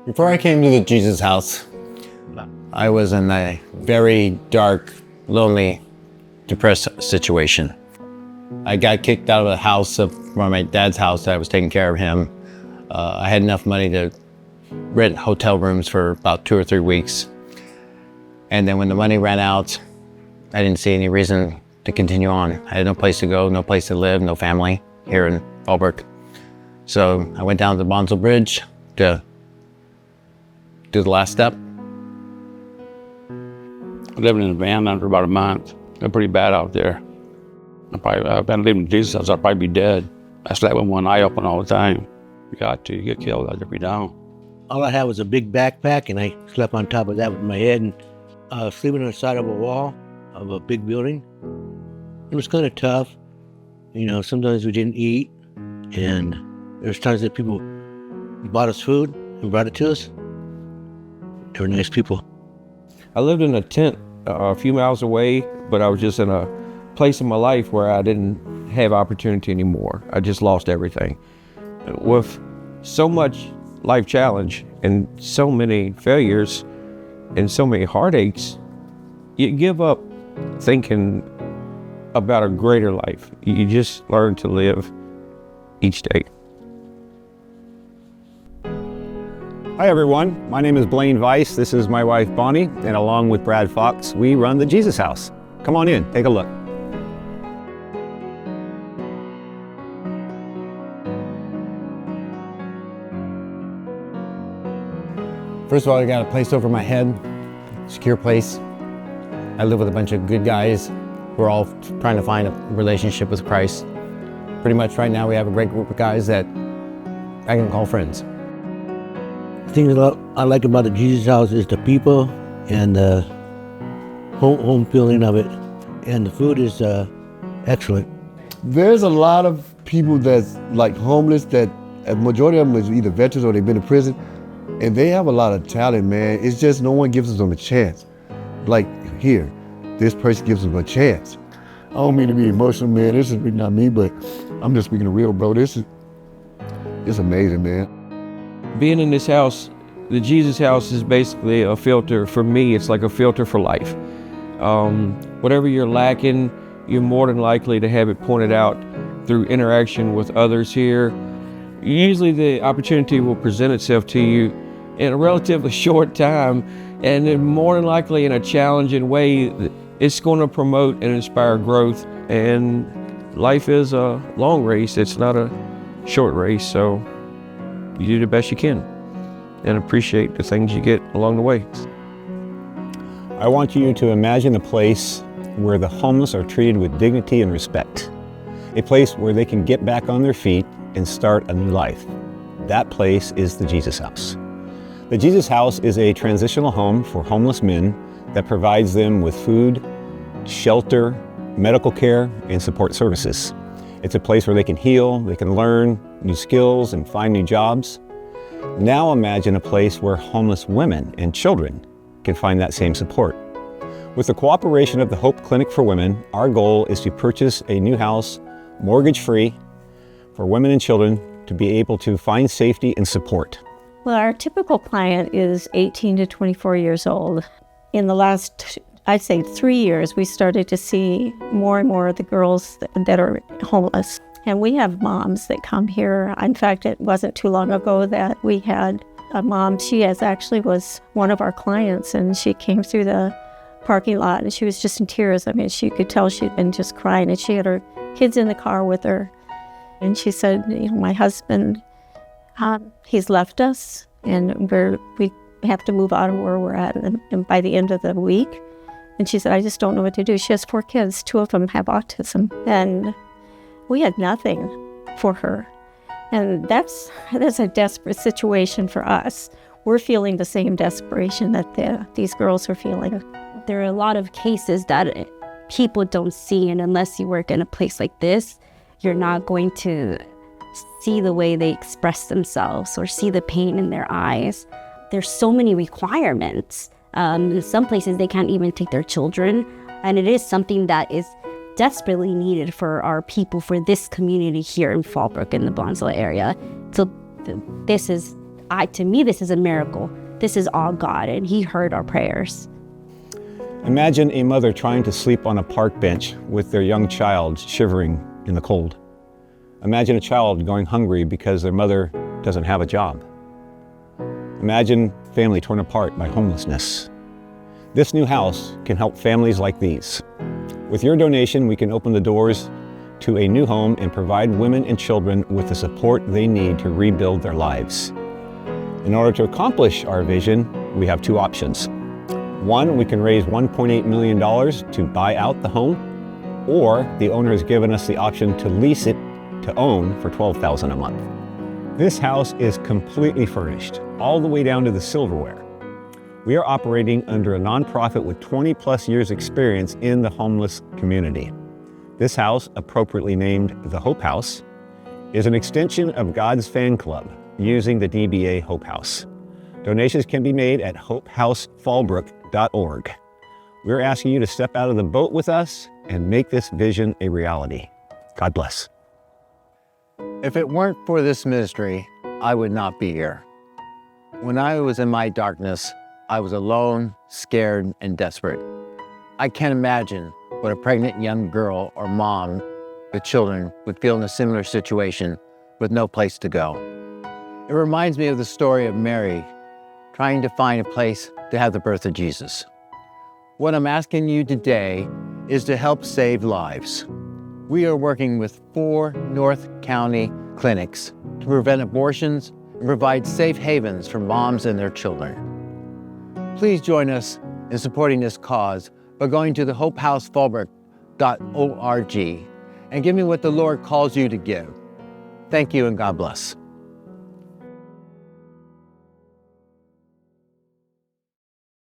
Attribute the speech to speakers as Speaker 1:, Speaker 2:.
Speaker 1: Before I came to the Jesus House, I was in a very dark, lonely, depressed situation. I got kicked out of the house from my dad's house that I was taking care of him. I had enough money to rent hotel rooms for about 2 or 3 weeks. And then when the money ran out, I didn't see any reason to continue on. I had no place to go, no place to live, no family here in Fallbrook. So I went down to the Bonzo Bridge to do the last step.
Speaker 2: Living in a van for about a month. They're pretty bad out there. If I'd been living in Jesus' house, I'd probably be dead. I slept with one eye open all the time. You get killed, I'd be down.
Speaker 3: All I had was a big backpack, and I slept on top of that with my head, and sleeping on the side of a wall of a big building. It was kind of tough. You know, sometimes we didn't eat, and there was times that people bought us food and brought it to us. They were nice people.
Speaker 4: I lived in a tent a few miles away, but I was just in a place in my life where I didn't have opportunity anymore. I just lost everything. With so much life challenge and so many failures and so many heartaches, you give up thinking about a greater life. You just learn to live each day.
Speaker 5: Hi everyone, my name is Blaine Weiss. This is my wife Bonnie, and along with Brad Fox, we run the Jesus House. Come on in, take a look.
Speaker 1: First of all, I got a place over my head, secure place. I live with a bunch of good guys. We're all trying to find a relationship with Christ. Pretty much right now we have a great group of guys that I can call friends.
Speaker 3: The thing that I like about the Jesus House is the people and the home feeling of it, and the food is excellent.
Speaker 6: There's a lot of people that's like homeless that a majority of them is either veterans or they've been to prison, and they have a lot of talent, man. It's just no one gives them a chance. Like here, this person gives them a chance. I don't mean to be emotional, man. This is really not me, but I'm just speaking the real, bro. It's amazing, man.
Speaker 4: Being in this house, the Jesus House is basically a filter. For me, it's like a filter for life. Whatever you're lacking, you're more than likely to have it pointed out through interaction with others here. Usually the opportunity will present itself to you in a relatively short time, and then more than likely in a challenging way. It's going to promote and inspire growth, and life is a long race. It's not a short race, so you do the best you can and appreciate the things you get along the way.
Speaker 5: I want you to imagine a place where the homeless are treated with dignity and respect. A place where they can get back on their feet and start a new life. That place is the Jesus House. The Jesus House is a transitional home for homeless men that provides them with food, shelter, medical care, and support services. It's a place where they can heal, they can learn new skills and find new jobs. Now imagine a place where homeless women and children can find that same support. With the cooperation of the Hope Clinic for Women, our goal is to purchase a new house, mortgage-free, for women and children to be able to find safety and support.
Speaker 7: Well, our typical client is 18 to 24 years old. In the last, I'd say 3 years, we started to see more and more of the girls that are homeless. And we have moms that come here. In fact, it wasn't too long ago that we had a mom. She actually was one of our clients, and she came through the parking lot and she was just in tears. I mean, she could tell she'd been just crying, and she had her kids in the car with her. And she said, you know, my husband, he's left us, and we have to move out of where we're at and by the end of the week. And she said, I just don't know what to do. She has 4 kids. 2 of them have autism. And we had nothing for her. And that's a desperate situation for us. We're feeling the same desperation that these girls are feeling.
Speaker 8: There are a lot of cases that people don't see, and unless you work in a place like this, you're not going to see the way they express themselves or see the pain in their eyes. There's so many requirements. In some places, they can't even take their children, and it is something that is desperately needed for our people, for this community here in Fallbrook in the Bonzo area. So this is to me, this is a miracle. This is all God, and he heard our prayers.
Speaker 5: Imagine a mother trying to sleep on a park bench with their young child shivering in the cold. Imagine a child going hungry because their mother doesn't have a job. Imagine family torn apart by homelessness. This new house can help families like these. With your donation, we can open the doors to a new home and provide women and children with the support they need to rebuild their lives. In order to accomplish our vision, we have two options. One, we can raise $1.8 million to buy out the home, or the owner has given us the option to lease it to own for $12,000 a month. This house is completely furnished, all the way down to the silverware. We are operating under a nonprofit with 20+ years experience in the homeless community. This house, appropriately named the Hope House, is an extension of God's Fan Club using the DBA Hope House. Donations can be made at hopehousefallbrook.org. We're asking you to step out of the boat with us and make this vision a reality. God bless.
Speaker 1: If it weren't for this ministry, I would not be here. When I was in my darkness, I was alone, scared, and desperate. I can't imagine what a pregnant young girl or mom with children would feel in a similar situation with no place to go. It reminds me of the story of Mary trying to find a place to have the birth of Jesus. What I'm asking you today is to help save lives. We are working with 4 North County clinics to prevent abortions and provide safe havens for moms and their children. Please join us in supporting this cause by going to the hopehousefallbrook.org and giving what the Lord calls you to give. Thank you and God bless.